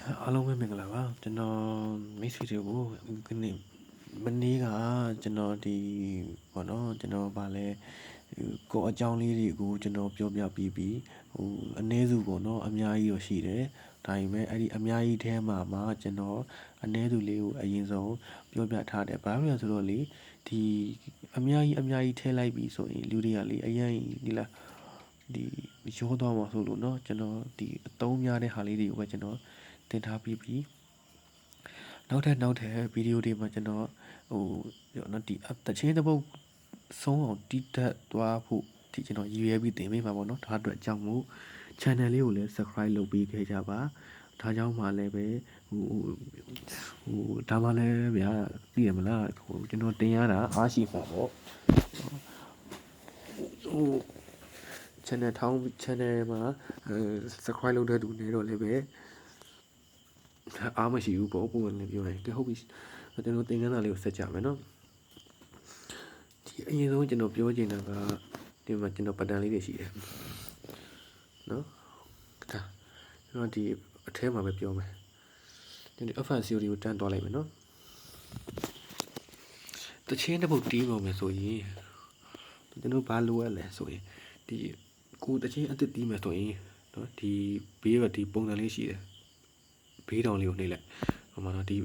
အားလုံးပဲမင်္ဂလာပါကျွန်တော်မိတ်ဆွေတွေကိုဒီနေ့မနေ့ကကျွန်တော်ဒီပေါ့နော်ကျွန်တော်ဗာလဲကိုအကြောင်းလေးတွေကိုကျွန်တော်ပြောပြပြီးအနည်းစုပေါ့နော်အများကြီးရရှိတယ်ဒါပေမဲ့အဲ့ဒီအများကြီးထဲမှာကျွန်တော်အနည်းစုလေးကိုအရင်ဆုံးပြောပြထားတယ်ဘာလို့လဲဆိုတော့လေဒီအများကြီးထဲလိုက်ပြီဆိုရင်လူတွေကလေအရင်ဒီလားဒီရိုးသွားမှာဆိုလို့เนาะကျွန်တော်ဒီအသုံးများတဲ့ဟာလေးတွေကိုပဲကျွန်တော်တင်ထားပြီးနောက်ထပ်ဗီဒီယိုတွေမှာကျွန်တော်နော်ဒီတချင်းတစ်ပုတ်ဆုံးအောင်တီးတက်သွားဖို့ဒီကျွန်တော်ရည်ရွယ်ပြီးတင်ပေးမှာပေါ့နော်ဒါအတွက်အကြောင်းမို့ channel လေးကိုလည်း subscribe လုပ်ပေးခဲ့ကြပါဒါကြောင့်မှလည်းပဲဒါမှလည်းဗျာသိရမလားကျွန်တော်တင်ရတာအားရှိမှာပေါ့channel မှာsubscribe လုပ်တဲ့သူတွေတော့လည်းပဲအားမရှိဘူးပေါ့ပုံမှန်လည်းပြောရင်ကဲဟုတ်ပြီကျွန်တော်သင်ခန်းစာလေးကိုဆက်ကြမယ်နော်ဒီအရင်ဆုံးကျွန်တော်ပြောချင်တာကဒီမှာကျွန်တော်ပတန်လေးတွေရှိတယ်နော်ဒါကျွန်တော်ဒီအထဲမှာပဲပြောမယ်ဒီ FNCO တွေကိုတန်းသွားလိုက်မယ်နော်တချင်းတစ်ပုတ်တီးပါမယ်ဆိုရင်ကျွန်တော်ဘာလိုရလဲဆိုရင်ဒီကိုတချင်းအစ်စ်တီးမယ်ဆိုရင်နော်ဒီဘေးကဒီပုံစံလေးရှိတယ်ဘေးတောင်လေးကိုနှိပ်လိုက်ဟိုမှာတော့ဒီ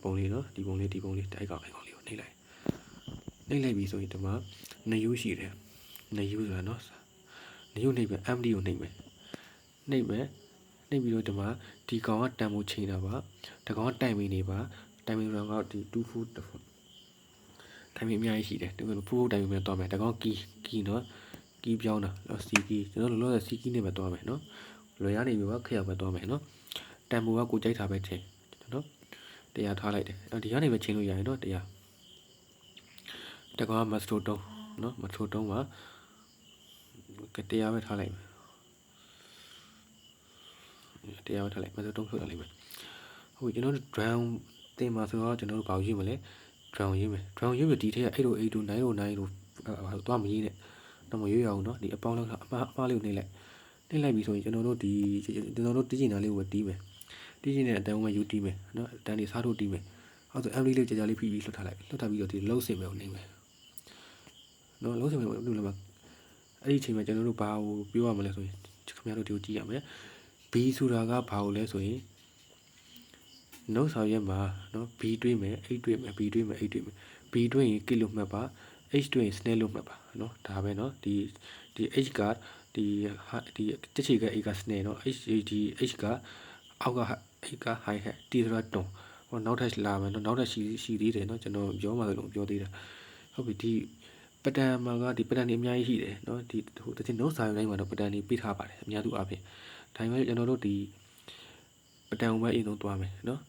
ပုံလေးနော်ဒီပုံလေးတိုက်ကောင်လေးကိုနှိပ်လိုက်ပြီဆိုရင်ဒီမှာနှစ်ယူရှိတယ်နှစ်ယူဆိုတာနော်နှစ်ယူနှိပ်ပဲ MD ကိုနှိပ်မယ်နှိပ်ပြီးတော့ဒီမှာဒီကောင်ကတန်ဖို့ချိန်တာပါဒီကောင်ကတိုင်မီနေပါတိုင်မီရောကဒီ2 foot တိုင်မီအများကြီးရှိတယ်ဒီလိုဖိုးတိုင်မီနဲ့တွားမယ်ဒီကောင်ကီနော်ကီပြောင်းတာစီကီကျွန်တော်လောလောဆယ်စီကီနဲ့ပဲတွားမယ်နော်လွယ်ရနေပြီပါခက်ရပဲတွားမယ်နော်တန်ဖိုးကကိုကြိုက်တာပဲထင်နော်တရားထားလိုက်တယ်ဒီကနေပဲချိန်လို့ရရင်နော်တရားတကောင်ကမစတိုတုံးနော်မစတိုတုံးပါကတရားပဲထားလိုက်မယ်တရားပဲထားလိုက်မစတိုတုံးထုတ်လိုက်မယ်ဟုတ်ကျွန်တော်တို့ drum တင်မှာဆိုတော့ကျွန်တော်တို့ဘာရေးမလဲ drum ရေးမယ်ဒီထက်က808တို့909တို့သွားမရေးနဲ့တော့မရွေးရအောင်နော်ဒီအပေါင်းလောက်အမှားလေးကိုနှိပ်လိုက်ပြီဆိုရင်ကျွန်တော်တို့တီးကျင်တာလေးကိုတီးမယ်တီးကျင်တဲ့အတန်းကယူတီးမယ်နော်အတန်းလေးစားထုတ်တီးမယ်ဟုတ်ဆို MD လေးကြာလေးဖိပြီးလွှတ်ထားပြီးတော့ဒီလုံးစင်ပဲကိုနှိပ်မယ်နော်လုံးစင်ပဲလို့လည်းအဲ့ဒီအချိန်မှာကျွန်တော်တို့ဘာကိုပြောရမလဲဆိုရင်ခင်ဗျားတို့ဒီကိုကြည့်ရမယ် B ဆိုတာကဘာကိုလဲဆိုရင်နှုတ်ဆောင်ရက်မှာနော် B တွေးမယ် A တွေးမယ် B တွေးမယ် A တွေးမယ် B တွေးရင် kit လို့မှတ်ပါ H တွေးရင် snare လို့မှတ်ပါနော်ဒါပဲနော်ဒီ H ကဒီတက်ချီက A က snare နော် H ကအောက်က H က hi hat T ဆိုတာတွန်ဟောနောက်ထပ်လာမယ်နော်နောက်ထပ်ရှိသေးတယ်နော်ကျွန်တော်ပြောမှဆိုလို့ပြောသေးတာဟုတ်ပြီဒီပတန်မှာကဒီပတန်တွေအများကြီးရှိတယ်နော်ဒီဟိုတချင်းနှုတ်ဆောင်တိုင်းမှာတော့ပတန်တွေပြထားပါတယ်အများသူအပြင်ဒါပေမဲ့ကျွန်တော်တို့ဒီပတန်ကိုပဲအရင်ဆုံးသွားမယ်နော်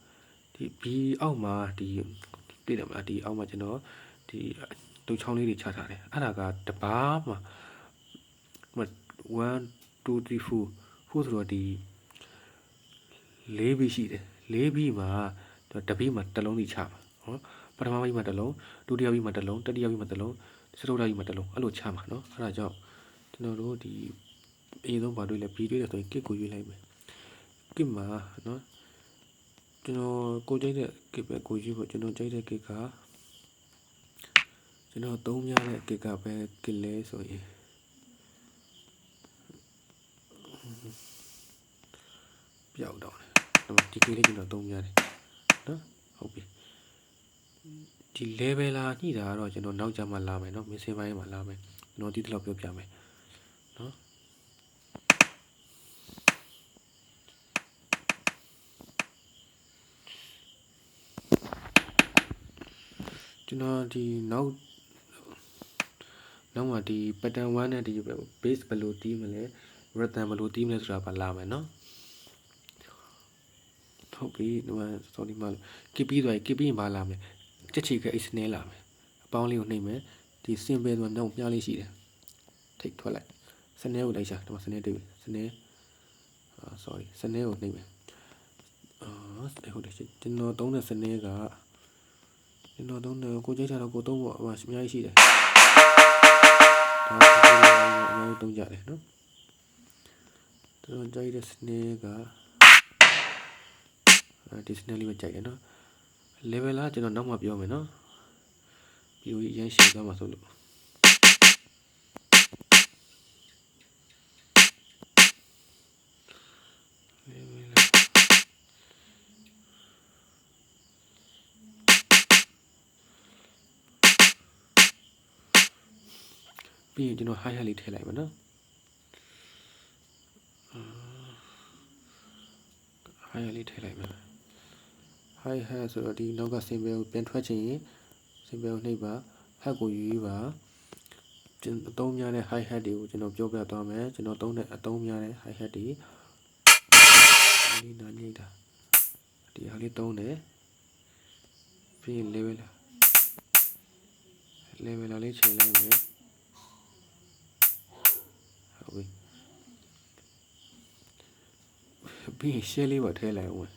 ဒီ B အောက်မှာဒီပြည့်တယ်မလားဒီအောက်မှာကျွန်တော်ဒီတုံချောင်းလေးတွေချထားတယ်အဲ့ဒါကတပားမှာ1 2 3 4ဆိုတော့ဒီ4 B ရှိတယ်4 B မှာတပိမှာတစ်လုံးစီချမှာနော်ပထမဘီမှာတစ်လုံးဒုတိယဘီမှာတစ်လုံးတတိယဘီမှာတစ်လုံးစတုတ္ထဘီမှာတစ်လုံးအဲ့လိုချမှာနော်အဲ့ဒါကြောင့်ကျွန်တော်တို့ဒီအရင်ဆုံးဘာတွေလဲ B တွေလဲဆိုရင် kit ကိုရွေးလိုက်မယ် kit မှာနော်ကျွန်တော်ကိုကြိုက်တဲ့ kit ပဲကိုရွေးဖို့ကျွန်တော်ကြိုက်တဲ့ kit ကကျွန်တော်သုံးများတဲ့ kit ကပဲ kit လဲဆိုရင်ပျောက်တော့တယ်ဒီ kit လေးကျွန်တော်သုံးများတယ်နော်ဟုတ်ပြီဒီ level လာညှိတာကတော့ကျွန်တော်နောက်ကြမှာလာမယ်နော်မင်းစင်းပိုင်းမှာလာမယ်ကျွန်တော်ဒီတလောက်ပြောပြမယ်နော်ကျွန်တော်ဒီနောက်မှာဒီ pattern 1နဲ့ဒီ base ဘယ်လိုတီးမလဲ rhythm ဘယ်လိုတီးမလဲဆိုတာပါလာမယ်နော်ဟုတ်ပြီဒီမှာ sorry မလို့ keep ပြီးသွားပြီ keep ပြီးရင်ပါလာမယ်ချက်ချီက x နဲ့လာမယ်အပေါင်းလေးကိုနှိပ်မယ်ဒီ simple ဆိုတော့နောက်ပြားလေးရှိတယ်ထိတ်ထွက်လိုက်စနေကိုလိုက်ရှာဒီမှာစနေတွေ့ပြီစနေsorry စနေကိုနှိပ်မယ်ဟုတ်တယ်ကျွန်တော်သုံးတဲ့စနေကကျွန်တော်သုံးတယ်ကိုကြိုက်တာတော့ကိုသုံးဖို့အများကြီးရှိတယ်ဒါအများကြီးသုံးကြတယ်နော်ကျွန်တော်ကြိုက်တဲ့စနေက ဒီစနစ်လေးပဲကြိုက်တယ်နော် level လားကျွန်တော်နောက်မှပြောမယ်နော်ဗီဒီယိုကြီးရမ်းရှင်းသွားမှာဆိုလို့ပြီးရင်ကျွန်တော် high hat လေးထည့်လိုက်မယ်နော် high hat လေးထည့်လိုက်မယ် high hat ဆိုတော့ဒီနောက်က symbol ကိုပြန်ထွက်ချင်ရင် symbol ကိုနှိပ်ပါ hat ကိုယူရေးပါကျွန်တော်အသုံးများတဲ့ high hat တွေကိုကျွန်တော်ပြောပြသွားမယ်ကျွန်တော်သုံးတဲ့အသုံးများတဲ့ high hat တွေဒီနားနေတာဒီဟာလေးသုံးတယ်ပြီးရင် level လေးချိန်လိုက်မယ်ဟုတ်ပြီပြီးရင် share လေးပါထည့်လိုက်အောင်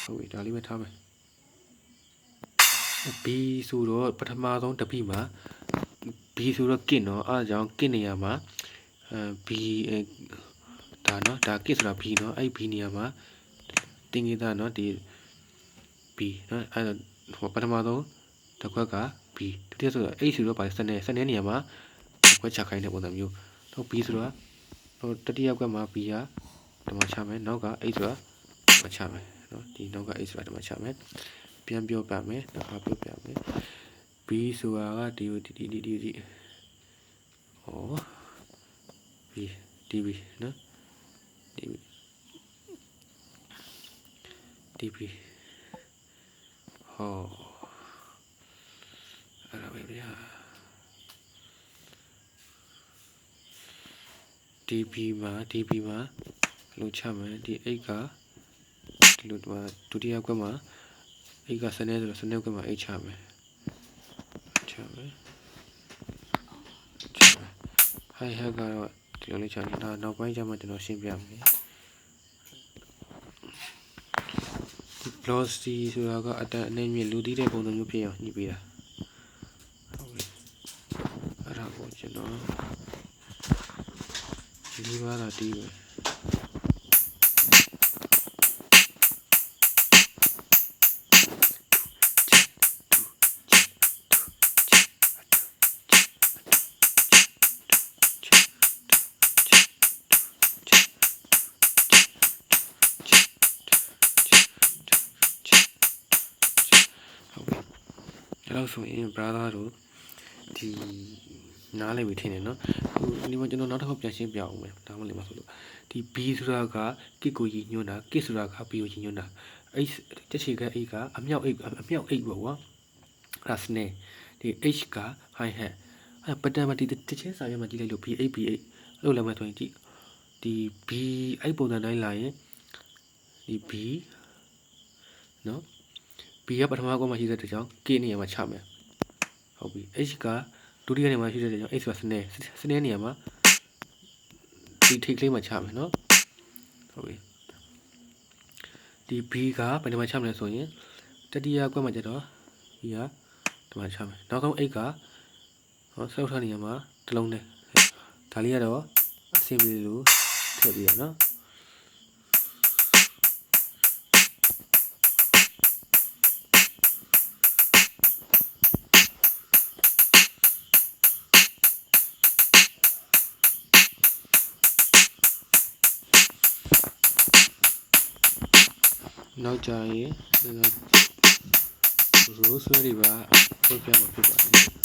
ဟုတ်ပြီဒါလေးပဲထားမယ် B ဆိုတော့ပထမဆုံးတစ်ပိမှာ B ဆိုတော့ kit เนาะအားကြောင့် kit နေရာမှာ B ဒါเนาะဒါ kit ဆိုတာ B เนาะအဲ့ B နေရာမှာတင်ကြီးသားเนาะဒီ B เนาะအဲ့ပထမဆုံးတစ်ခွက်က B ဒုတိယဆိုတော့ H ဆိုတော့ပါစနေနေရာမှာခွက်ချခိုင်းတဲ့ပုံစံမျိုးတော့ B ဆိုတာတတိယခွက်မှာ B ကဒီမှာချမယ်နောက်က H ဆိုတာမချမယ်เนาะဒီနောက်က H ဆိုတာဒီမှာချမယ်ပြန်ပြောပြမယ်တစ်ခါပြောပြမယ် B ဆိုတာကဒီဟော B DB နော် DB ဟောအဲ့ဒါပဲဗျာ DB မှာလို့ချမယ်ဒီ 8 ကဒီလိုဒုတိယခွက်မှာ 8 ကစနေဆိုတော့စနေခွက်မှာ 8 ချမယ်high hat ကတော့ဒီလိုလေးချနေတာနောက်ပိုင်းကျမှကျွန်တော်ရှင်းပြမယ် velocity ဆိုတာကအတန်အနည်းမြင့်လူသိတဲ့ပုံစံမျိုးဖြစ်အောင်ညှိပေးတာဟုတ်ပြီအဲ့ဒါကိုကျွန်တော်ဒီပါတာတီးပဲအဲ့တော့ဆိုရင် brother တို့ဒီနားလည်ပြီထင်တယ်နော်ဒီမှာကျွန်တော်နောက်တစ်ခေါက်ပြန်ရှင်းပြအောင်မယ်ဒါမှလည်းမဆိုလို့ဒီ B ဆိုတာက kit ကိုရည်ညွှန်းတာ kit ဆိုတာက B ကိုရည်ညွှန်းတာအဲ့တက်ချေက A ကအမြောက် A ပေါ့ကွာအဲ့ဒါစနေဒီ H က high hat အဲ့ပတန်မတီတစ်ချင်းစာရွက်မှာကြည့်လိုက်လို့ B8 အဲ့လိုလည်းမဆိုရင်ကြည့်ဒီ B အဲ့ပုံစံတိုင်းလာရင်ဒီ B နော် B ကပထမကောမှရှိတဲ့ကြောင့် K နေရာမှာချမယ်ဟုတ်ပြီ H ကဒုတိယနေရာမှာရှိတဲ့ကြောင့် H ဆိုတာစနေနေရာမှာဒီထိတ်ကလေးမှာချမယ်နော်ဟုတ်ပြီဒီ B ကဘယ်နေရာမှာချမလဲဆိုရင်တတိယကွက်မှာကျတော့ B ကဒီမှာချမယ်နောက်ဆုံး H ကဆောက်ထားနေရာမှာတစ်လုံးနဲ့ဒါလေးကတော့အဆင်ပြေလို့ထည့်ပြီးရနော်နောက်ကြရင် rose တွေပါပို့ပြမှာဖြစ်ပါတယ်